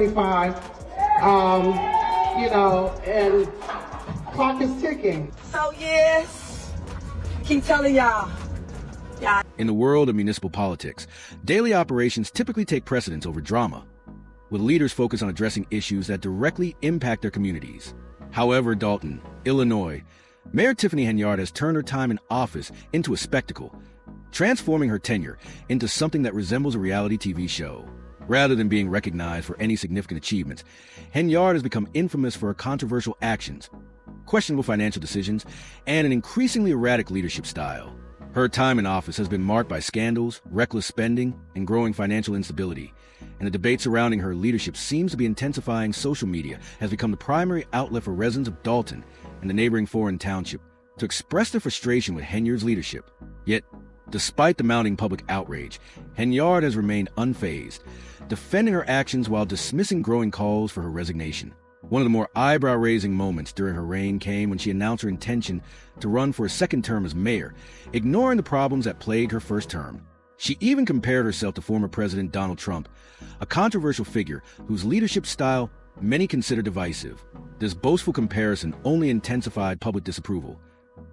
25, and clock is ticking. So yes, keep telling y'all. In the world of municipal politics, daily operations typically take precedence over drama, with leaders focused on addressing issues that directly impact their communities. However, Dalton, Illinois, Mayor Tiffany Henyard has turned her time in office into a spectacle, transforming her tenure into something that resembles a reality TV show. Rather than being recognized for any significant achievements, Henyard has become infamous for her controversial actions, questionable financial decisions, and an increasingly erratic leadership style. Her time in office has been marked by scandals, reckless spending, and growing financial instability, and the debate surrounding her leadership seems to be intensifying. Social media has become the primary outlet for residents of Dalton and the neighboring Foreign Township to express their frustration with Henyard's leadership. Yet, despite the mounting public outrage, Henyard has remained unfazed, defending her actions while dismissing growing calls for her resignation. One of the more eyebrow-raising moments during her reign came when she announced her intention to run for a second term as mayor, ignoring the problems that plagued her first term. She even compared herself to former President Donald Trump, a controversial figure whose leadership style many consider divisive. This boastful comparison only intensified public disapproval,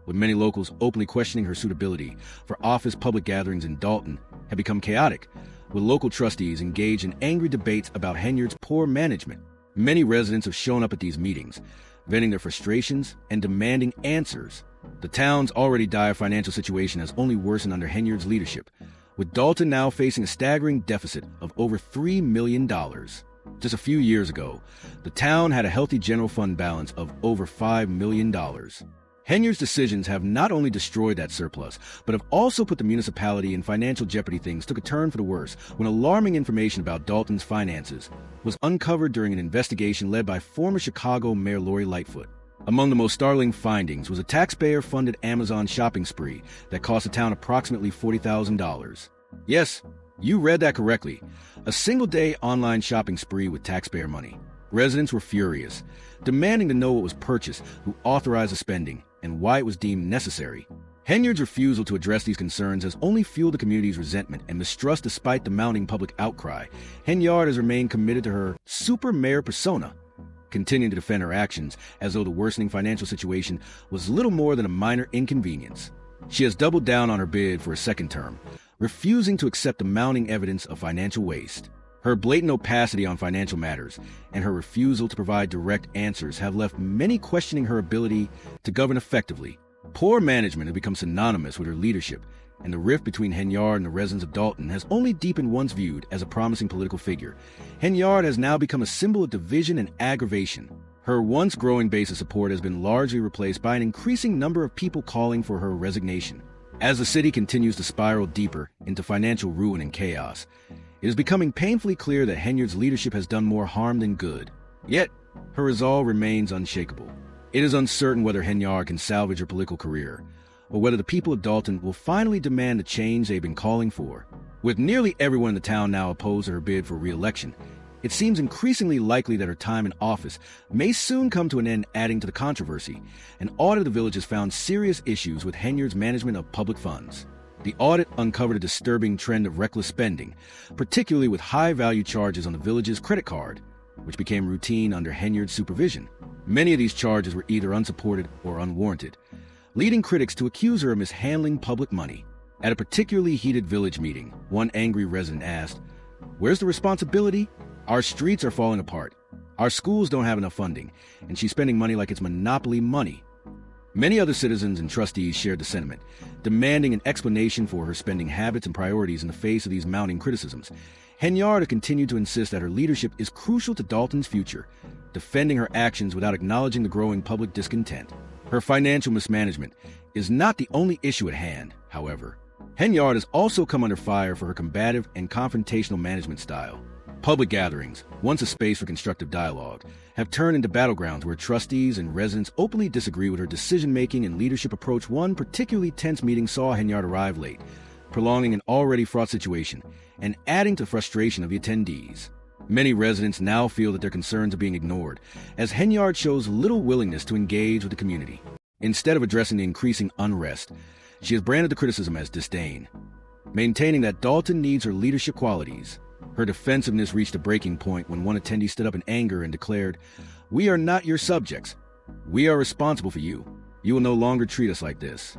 with many locals openly questioning her suitability for office. Public gatherings in Dalton have become chaotic, with local trustees engaged in angry debates about Henyard's poor management. Many residents have shown up at these meetings, venting their frustrations and demanding answers. The town's already dire financial situation has only worsened under Henyard's leadership, with Dalton now facing a staggering deficit of over $3 million. Just a few years ago, the town had a healthy general fund balance of over $5 million. Henyard's decisions have not only destroyed that surplus, but have also put the municipality in financial jeopardy. Things took a turn for the worse when alarming information about Dalton's finances was uncovered during an investigation led by former Chicago Mayor Lori Lightfoot. Among the most startling findings was a taxpayer-funded Amazon shopping spree that cost the town approximately $40,000. Yes, you read that correctly. A single-day online shopping spree with taxpayer money. Residents were furious, demanding to know what was purchased, who authorized the spending, and why it was deemed necessary. Henyard's refusal to address these concerns has only fueled the community's resentment and mistrust. Despite the mounting public outcry, Henyard has remained committed to her super mayor persona, continuing to defend her actions as though the worsening financial situation was little more than a minor inconvenience. She has doubled down on her bid for a second term, refusing to accept the mounting evidence of financial waste. Her blatant opacity on financial matters and her refusal to provide direct answers have left many questioning her ability to govern effectively. Poor management has become synonymous with her leadership, and the rift between Henyard and the residents of Dalton has only deepened. Once viewed as a promising political figure, Henyard has now become a symbol of division and aggravation. Her once growing base of support has been largely replaced by an increasing number of people calling for her resignation. As the city continues to spiral deeper into financial ruin and chaos, it is becoming painfully clear that Henyard's leadership has done more harm than good. Yet, her resolve remains unshakable. It is uncertain whether Henyard can salvage her political career, or whether the people of Dalton will finally demand the change they've been calling for. With nearly everyone in the town now opposed to her bid for re-election, it seems increasingly likely that her time in office may soon come to an end. Adding to the controversy, an audit of the village has found serious issues with Henyard's management of public funds. The audit uncovered a disturbing trend of reckless spending, particularly with high-value charges on the village's credit card, which became routine under Henyard's supervision. Many of these charges were either unsupported or unwarranted, leading critics to accuse her of mishandling public money. At a particularly heated village meeting, one angry resident asked, "Where's the responsibility? Our streets are falling apart. Our schools don't have enough funding, and she's spending money like it's monopoly money." Many other citizens and trustees shared the sentiment, demanding an explanation for her spending habits and priorities in the face of these mounting criticisms. Henyard continued to insist that her leadership is crucial to Dalton's future, defending her actions without acknowledging the growing public discontent. Her financial mismanagement is not the only issue at hand, however. Henyard has also come under fire for her combative and confrontational management style. Public gatherings, once a space for constructive dialogue, have turned into battlegrounds where trustees and residents openly disagree with her decision-making and leadership approach. One particularly tense meeting saw Henyard arrive late, prolonging an already fraught situation and adding to frustration of the attendees. Many residents now feel that their concerns are being ignored, as Henyard shows little willingness to engage with the community. Instead of addressing the increasing unrest, she has branded the criticism as disdain, maintaining that Dalton needs her leadership qualities, Her defensiveness reached a breaking point when one attendee stood up in anger and declared, "We are not your subjects. We are responsible for you. You will no longer treat us like this."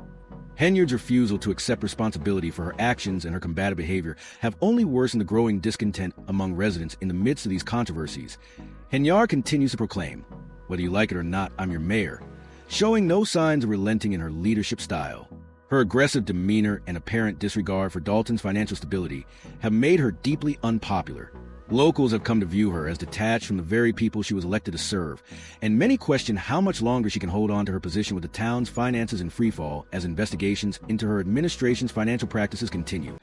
Henyard's refusal to accept responsibility for her actions and her combative behavior have only worsened the growing discontent among residents in the midst of these controversies. Henyard continues to proclaim, "Whether you like it or not, I'm your mayor," showing no signs of relenting in her leadership style. Her aggressive demeanor and apparent disregard for Dalton's financial stability have made her deeply unpopular. Locals have come to view her as detached from the very people she was elected to serve, and many question how much longer she can hold on to her position with the town's finances in freefall as investigations into her administration's financial practices continue,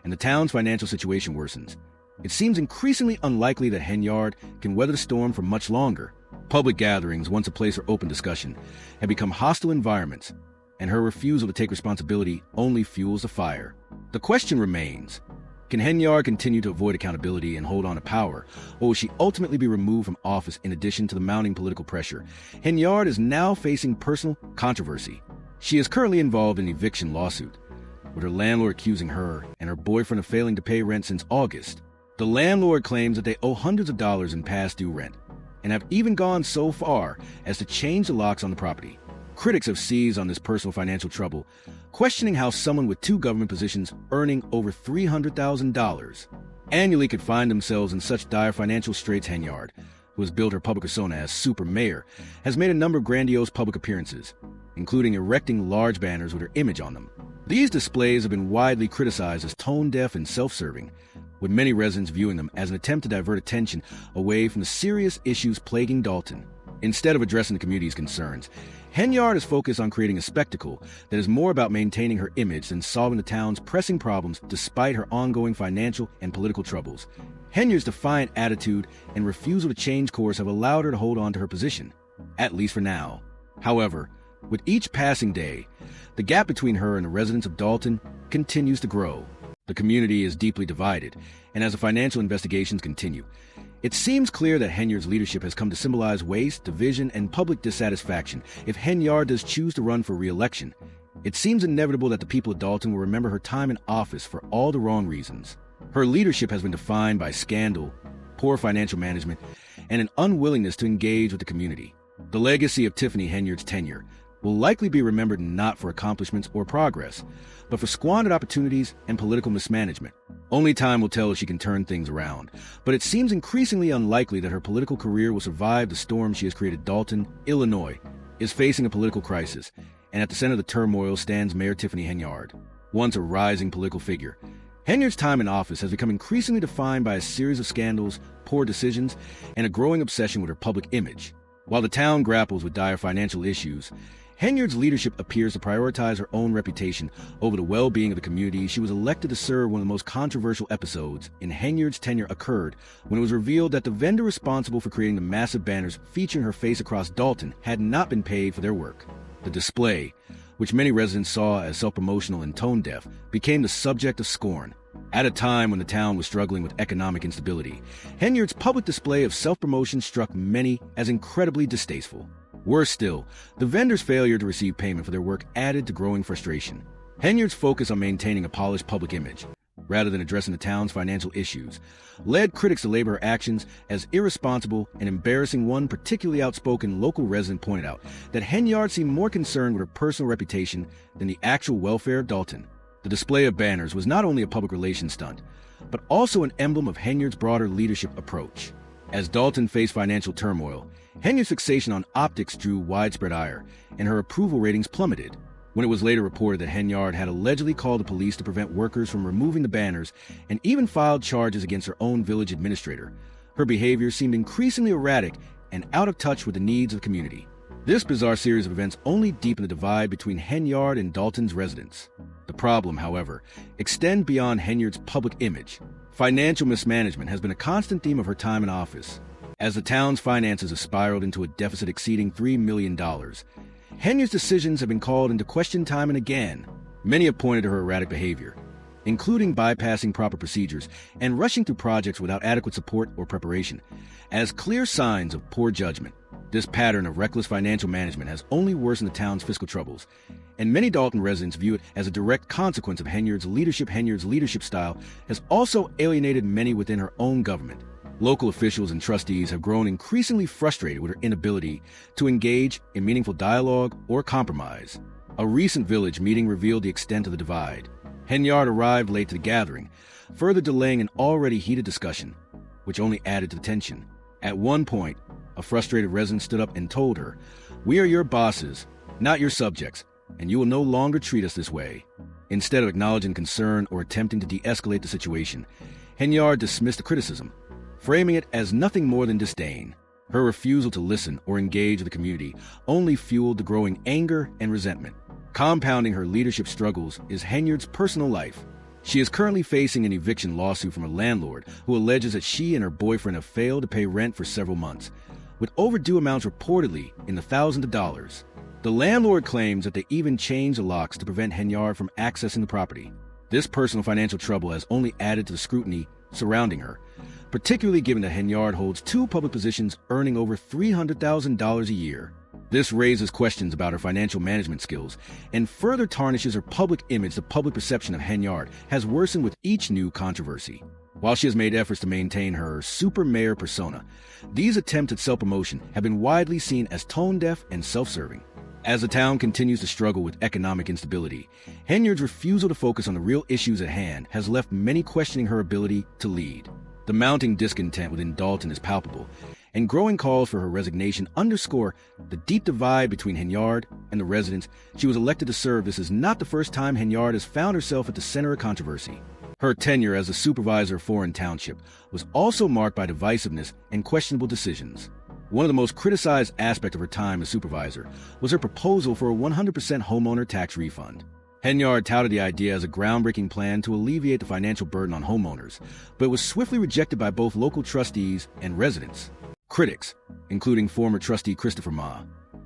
and the town's financial situation worsens. It seems increasingly unlikely that Henyard can weather the storm for much longer. Public gatherings, once a place for open discussion, have become hostile environments, and her refusal to take responsibility only fuels the fire. The question remains, can Henyard continue to avoid accountability and hold on to power, or will she ultimately be removed from office in addition to the mounting political pressure? Henyard is now facing personal controversy. She is currently involved in an eviction lawsuit, with her landlord accusing her and her boyfriend of failing to pay rent since August. The landlord claims that they owe hundreds of dollars in past due rent, and have even gone so far as to change the locks on the property. Critics have seized on this personal financial trouble, questioning how someone with two government positions earning over $300,000 annually could find themselves in such dire financial straits. Henyard, who has built her public persona as super mayor, has made a number of grandiose public appearances, including erecting large banners with her image on them. These displays have been widely criticized as tone-deaf and self-serving, with many residents viewing them as an attempt to divert attention away from the serious issues plaguing Dalton. Instead of addressing the community's concerns, Henyard is focused on creating a spectacle that is more about maintaining her image than solving the town's pressing problems despite her ongoing financial and political troubles. Henyard's defiant attitude and refusal to change course have allowed her to hold on to her position, at least for now. However, with each passing day, the gap between her and the residents of Dalton continues to grow. The community is deeply divided, and as the financial investigations continue, it seems clear that Henyard's leadership has come to symbolize waste, division, and public dissatisfaction. If Henyard does choose to run for re-election, it seems inevitable that the people of Dalton will remember her time in office for all the wrong reasons. Her leadership has been defined by scandal, poor financial management, and an unwillingness to engage with the community. The legacy of Tiffany Henyard's tenure will likely be remembered not for accomplishments or progress, but for squandered opportunities and political mismanagement. Only time will tell if she can turn things around, but it seems increasingly unlikely that her political career will survive the storm she has created. Dalton, Illinois, is facing a political crisis, and at the center of the turmoil stands Mayor Tiffany Henyard. Once a rising political figure, Henyard's time in office has become increasingly defined by a series of scandals, poor decisions, and a growing obsession with her public image. While the town grapples with dire financial issues, Henyard's leadership appears to prioritize her own reputation over the well-being of the community. She was elected to serve. One of the most controversial episodes in Henyard's tenure occurred when it was revealed that the vendor responsible for creating the massive banners featuring her face across Dalton had not been paid for their work. The display, which many residents saw as self-promotional and tone-deaf, became the subject of scorn. At a time when the town was struggling with economic instability, Henyard's public display of self-promotion struck many as incredibly distasteful. Worse still, the vendor's failure to receive payment for their work added to growing frustration. Henyard's focus on maintaining a polished public image, rather than addressing the town's financial issues, led critics to label her actions as irresponsible and embarrassing. One particularly outspoken local resident pointed out that Henyard seemed more concerned with her personal reputation than the actual welfare of Dalton. The display of banners was not only a public relations stunt, but also an emblem of Henyard's broader leadership approach. As Dalton faced financial turmoil, Henyard's fixation on optics drew widespread ire, and her approval ratings plummeted. When it was later reported that Henyard had allegedly called the police to prevent workers from removing the banners and even filed charges against her own village administrator, her behavior seemed increasingly erratic and out of touch with the needs of the community. This bizarre series of events only deepened the divide between Henyard and Dalton's residents. The problem, however, extends beyond Henyard's public image. Financial mismanagement has been a constant theme of her time in office. As the town's finances have spiraled into a deficit exceeding $3 million, Henyard's decisions have been called into question time and again. Many have pointed to her erratic behavior, including bypassing proper procedures and rushing through projects without adequate support or preparation, as clear signs of poor judgment. This pattern of reckless financial management has only worsened the town's fiscal troubles, and many Dalton residents view it as a direct consequence of Henyard's leadership. Henyard's leadership style has also alienated many within her own government. Local officials and trustees have grown increasingly frustrated with her inability to engage in meaningful dialogue or compromise. A recent village meeting revealed the extent of the divide. Henyard arrived late to the gathering, further delaying an already heated discussion, which only added to the tension. At one point, a frustrated resident stood up and told her, "We are your bosses, not your subjects, and you will no longer treat us this way." Instead of acknowledging concern or attempting to de-escalate the situation, Henyard dismissed the criticism, framing it as nothing more than disdain. Her refusal to listen or engage with the community only fueled the growing anger and resentment. Compounding her leadership struggles is Henyard's personal life. She is currently facing an eviction lawsuit from a landlord who alleges that she and her boyfriend have failed to pay rent for several months, with overdue amounts reportedly in the thousands of dollars. The landlord claims that they even changed the locks to prevent Henyard from accessing the property. This personal financial trouble has only added to the scrutiny surrounding her, particularly given that Henyard holds 2 public positions earning over $300,000 a year. This raises questions about her financial management skills and further tarnishes her public image. The public perception of Henyard has worsened with each new controversy. While she has made efforts to maintain her super mayor persona, these attempts at self-promotion have been widely seen as tone-deaf and self-serving. As the town continues to struggle with economic instability, Henyard's refusal to focus on the real issues at hand has left many questioning her ability to lead. The mounting discontent within Dalton is palpable, and growing calls for her resignation underscore the deep divide between Henyard and the residents she was elected to serve. This is not the first time Henyard has found herself at the center of controversy. Her tenure as a supervisor of Foreign Township was also marked by divisiveness and questionable decisions. One of the most criticized aspects of her time as supervisor was her proposal for a 100% homeowner tax refund. Henyard touted the idea as a groundbreaking plan to alleviate the financial burden on homeowners, but it was swiftly rejected by both local trustees and residents. Critics, including former trustee Christopher Ma,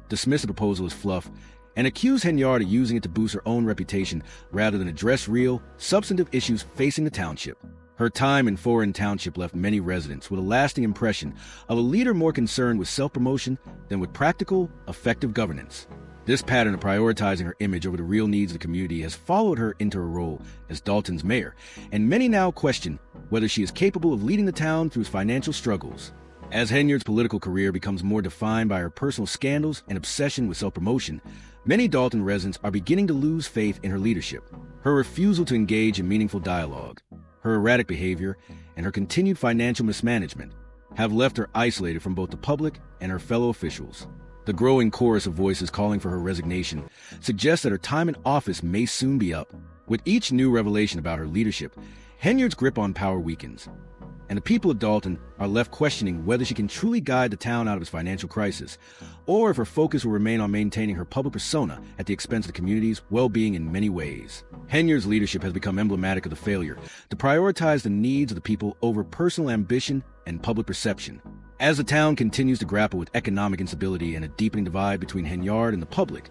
dismissed the proposal as fluff and accused Henyard of using it to boost her own reputation rather than address real, substantive issues facing the township. Her time in Foreign Township left many residents with a lasting impression of a leader more concerned with self-promotion than with practical, effective governance. This pattern of prioritizing her image over the real needs of the community has followed her into her role as Dalton's mayor, and many now question whether she is capable of leading the town through its financial struggles. As Henyard's political career becomes more defined by her personal scandals and obsession with self-promotion, many Dalton residents are beginning to lose faith in her leadership. Her refusal to engage in meaningful dialogue, her erratic behavior, and her continued financial mismanagement have left her isolated from both the public and her fellow officials. The growing chorus of voices calling for her resignation suggests that her time in office may soon be up. With each new revelation about her leadership, Henyard's grip on power weakens, and the people of Dalton are left questioning whether she can truly guide the town out of its financial crisis, or if her focus will remain on maintaining her public persona at the expense of the community's well-being in many ways. Henyard's leadership has become emblematic of the failure to prioritize the needs of the people over personal ambition and public perception. As the town continues to grapple with economic instability and a deepening divide between Henyard and the public,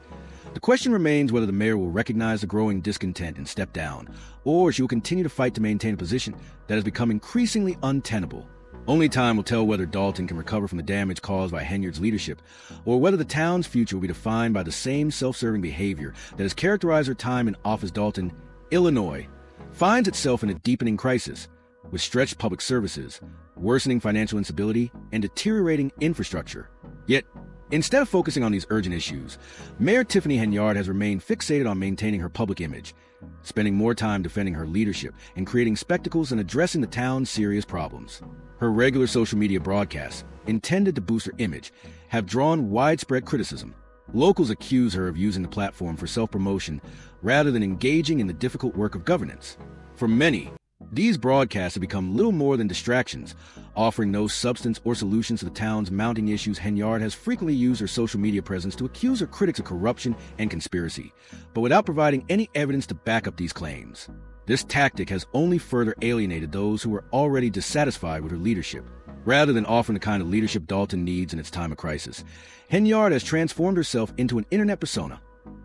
the question remains whether the mayor will recognize the growing discontent and step down, or she will continue to fight to maintain a position that has become increasingly untenable. Only time will tell whether Dalton can recover from the damage caused by Henyard's leadership, or whether the town's future will be defined by the same self-serving behavior that has characterized her time in office. Dalton, Illinois, finds itself in a deepening crisis, with stretched public services, worsening financial instability, and deteriorating infrastructure. Yet, instead of focusing on these urgent issues, Mayor Tiffany Henyard has remained fixated on maintaining her public image, spending more time defending her leadership and creating spectacles than addressing the town's serious problems. Her regular social media broadcasts, intended to boost her image, have drawn widespread criticism. Locals accuse her of using the platform for self-promotion rather than engaging in the difficult work of governance. For many, these broadcasts have become little more than distractions, offering no substance or solutions to the town's mounting issues. Henyard has frequently used her social media presence to accuse her critics of corruption and conspiracy, but without providing any evidence to back up these claims. This tactic has only further alienated those who were already dissatisfied with her leadership. Rather than offering the kind of leadership Dalton needs in its time of crisis, Henyard has transformed herself into an internet persona,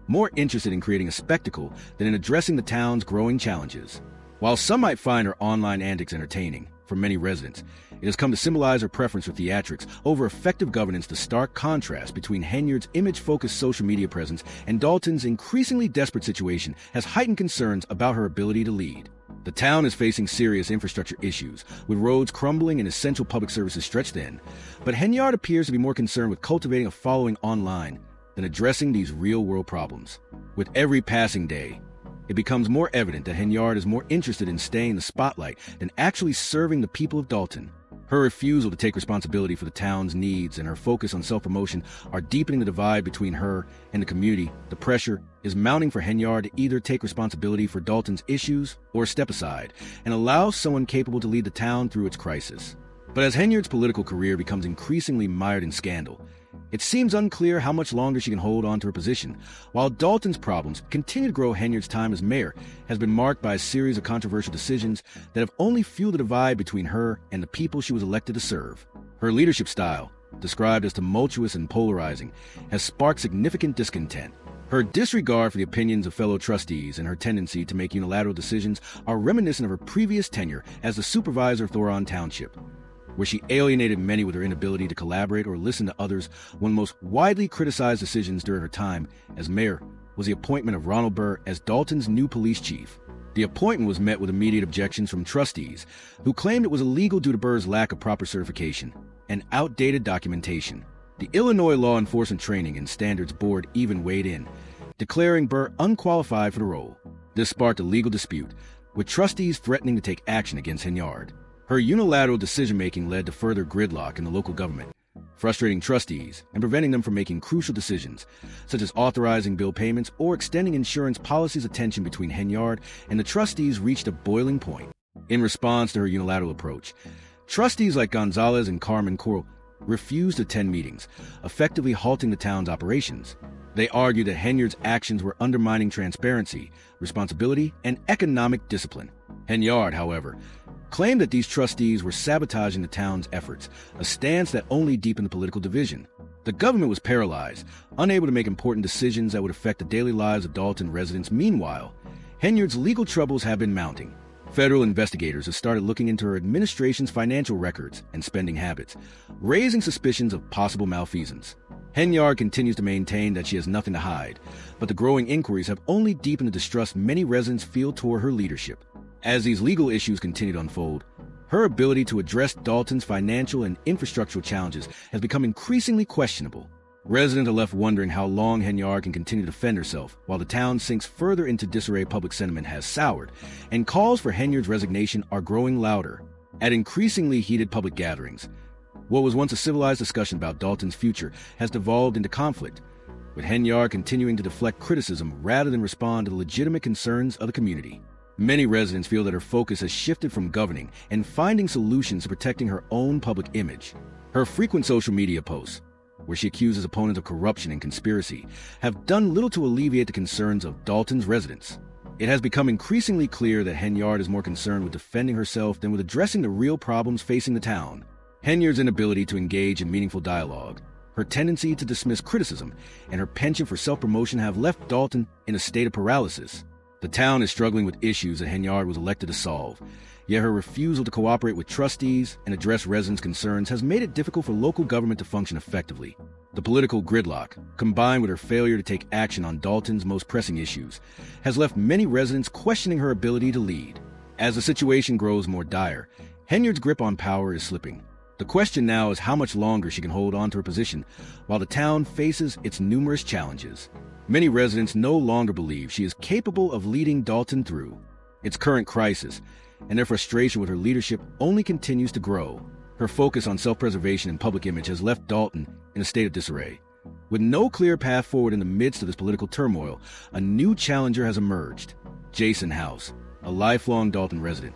more interested in creating a spectacle than in addressing the town's growing challenges. While some might find her online antics entertaining, for many residents. It has come to symbolize her preference for theatrics over effective governance, the stark contrast between Henyard's image-focused social media presence and Dalton's increasingly desperate situation has heightened concerns about her ability to lead. The town is facing serious infrastructure issues, with roads crumbling and essential public services stretched thin, but Henyard appears to be more concerned with cultivating a following online than addressing these real-world problems. With every passing day, it becomes more evident that Henyard is more interested in staying in the spotlight than actually serving the people of Dalton. Her refusal to take responsibility for the town's needs and her focus on self-promotion are deepening the divide between her and the community. The pressure is mounting for Henyard to either take responsibility for Dalton's issues or step aside and allow someone capable to lead the town through its crisis. But as Henyard's political career becomes increasingly mired in scandal, it seems unclear how much longer she can hold on to her position. While Dalton's problems continue to grow, Henyard's time as mayor has been marked by a series of controversial decisions that have only fueled the divide between her and the people she was elected to serve. Her leadership style, described as tumultuous and polarizing, has sparked significant discontent. Her disregard for the opinions of fellow trustees and her tendency to make unilateral decisions are reminiscent of her previous tenure as the supervisor of Thoron Township, where she alienated many with her inability to collaborate or listen to others. One of the most widely criticized decisions during her time as mayor was the appointment of Ronald Burr as Dalton's new police chief. The appointment was met with immediate objections from trustees, who claimed it was illegal due to Burr's lack of proper certification and outdated documentation. The Illinois Law Enforcement Training and Standards Board even weighed in, declaring Burr unqualified for the role. This sparked a legal dispute, with trustees threatening to take action against Henyard. Her unilateral decision-making led to further gridlock in the local government, frustrating trustees and preventing them from making crucial decisions, such as authorizing bill payments or extending insurance policies. Tension between Henyard and the trustees reached a boiling point. In response to her unilateral approach, trustees like Gonzalez and Carmen Coral refused to attend meetings, effectively halting the town's operations. They argued that Henyard's actions were undermining transparency, responsibility, and economic discipline. Henyard, however, claimed that these trustees were sabotaging the town's efforts, a stance that only deepened the political division. The government was paralyzed, unable to make important decisions that would affect the daily lives of Dalton residents. Meanwhile, Henyard's legal troubles have been mounting. Federal investigators have started looking into her administration's financial records and spending habits, raising suspicions of possible malfeasance. Henyard continues to maintain that she has nothing to hide, but the growing inquiries have only deepened the distrust many residents feel toward her leadership. As these legal issues continue to unfold, her ability to address Dalton's financial and infrastructural challenges has become increasingly questionable. Residents are left wondering how long Henyard can continue to defend herself, while the town sinks further into disarray. Public sentiment has soured, and calls for Henyard's resignation are growing louder. At increasingly heated public gatherings, what was once a civilized discussion about Dalton's future has devolved into conflict, with Henyard continuing to deflect criticism rather than respond to the legitimate concerns of the community. Many residents feel that her focus has shifted from governing and finding solutions to protecting her own public image. Her frequent social media posts, where she accuses opponents of corruption and conspiracy, have done little to alleviate the concerns of Dalton's residents. It has become increasingly clear that Henyard is more concerned with defending herself than with addressing the real problems facing the town. Henyard's inability to engage in meaningful dialogue, her tendency to dismiss criticism, and her penchant for self-promotion have left Dalton in a state of paralysis. The town is struggling with issues that Henyard was elected to solve, yet her refusal to cooperate with trustees and address residents' concerns has made it difficult for local government to function effectively. The political gridlock, combined with her failure to take action on Dalton's most pressing issues, has left many residents questioning her ability to lead. As the situation grows more dire, Henyard's grip on power is slipping. The question now is how much longer she can hold on to her position while the town faces its numerous challenges. Many residents no longer believe she is capable of leading Dalton through its current crisis, and their frustration with her leadership only continues to grow. Her focus on self-preservation and public image has left Dalton in a state of disarray. With no clear path forward in the midst of this political turmoil, a new challenger has emerged. Jason House, a lifelong Dalton resident,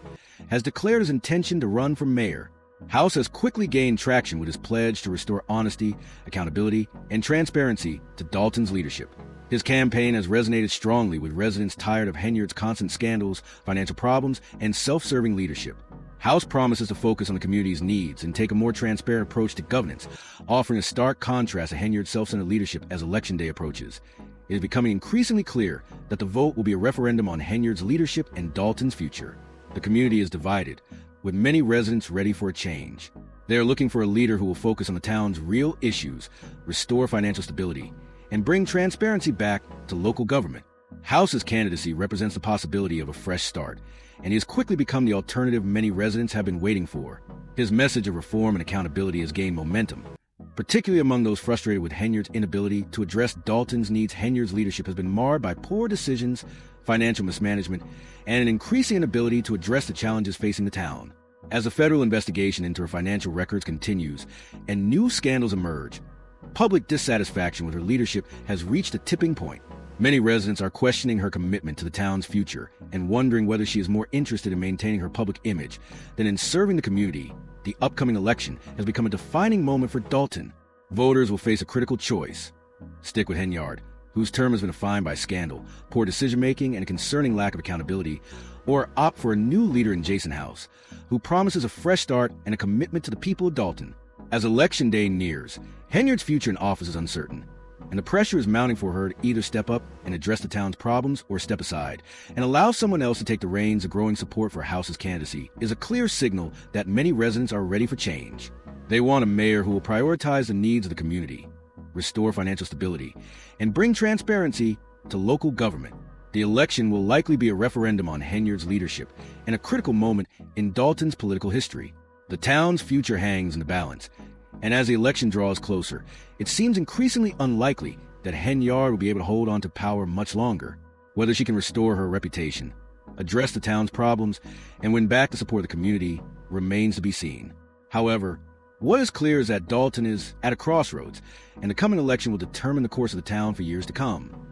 has declared his intention to run for mayor. House has quickly gained traction with his pledge to restore honesty, accountability, and transparency to Dalton's leadership. His campaign has resonated strongly with residents tired of Henyard's constant scandals, financial problems, and self-serving leadership. House promises to focus on the community's needs and take a more transparent approach to governance, offering a stark contrast to Henyard's self-centered leadership as Election Day approaches. It is becoming increasingly clear that the vote will be a referendum on Henyard's leadership and Dalton's future. The community is divided, with many residents ready for a change. They are looking for a leader who will focus on the town's real issues, restore financial stability, and bring transparency back to local government. House's candidacy represents the possibility of a fresh start, and he has quickly become the alternative many residents have been waiting for. His message of reform and accountability has gained momentum, particularly among those frustrated with Henyard's inability to address Dalton's needs. Henyard's leadership has been marred by poor decisions, financial mismanagement, and an increasing inability to address the challenges facing the town. As a federal investigation into her financial records continues and new scandals emerge, public dissatisfaction with her leadership has reached a tipping point. Many residents are questioning her commitment to the town's future and wondering whether she is more interested in maintaining her public image than in serving the community. The upcoming election has become a defining moment for Dalton. Voters will face a critical choice: stick with Henyard, whose term has been defined by scandal, poor decision-making, and a concerning lack of accountability, or opt for a new leader in Jason House, who promises a fresh start and a commitment to the people of Dalton. As Election Day nears, Henyard's future in office is uncertain, and the pressure is mounting for her to either step up and address the town's problems or step aside and allow someone else to take the reins. A growing support for House's candidacy is a clear signal that many residents are ready for change. They want a mayor who will prioritize the needs of the community, restore financial stability, and bring transparency to local government. The election will likely be a referendum on Henyard's leadership and a critical moment in Dalton's political history. The town's future hangs in the balance, and as the election draws closer, it seems increasingly unlikely that Henyard will be able to hold on to power much longer. Whether she can restore her reputation, address the town's problems, and win back the support of the community remains to be seen. However, what is clear is that Dalton is at a crossroads, and the coming election will determine the course of the town for years to come.